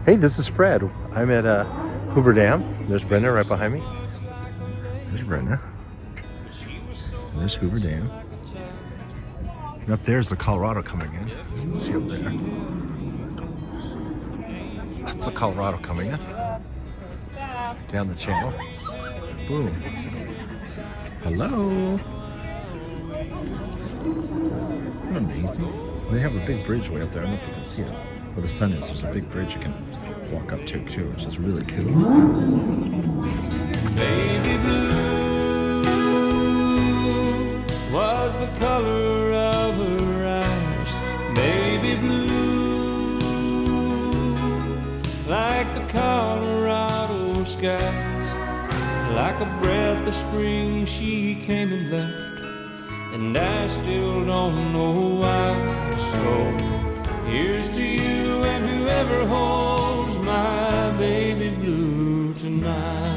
Hey, this is Fred. I'm at Hoover Dam. There's Brenda right behind me. There's Brenda. And there's Hoover Dam. And up there's the Colorado coming in. See up there. That's the Colorado coming in. Down the channel. Boom. Hello. Isn't that amazing? They have a big bridge way up there. I don't know if you can see it. Where the sun is, there's a big bridge you can walk up to too, which is really cool. Baby blue was the color of her eyes. Baby blue, like the Colorado skies. Like a breath of spring she came and left, and I still don't know why. So here's to you and whoever holds my baby blue tonight.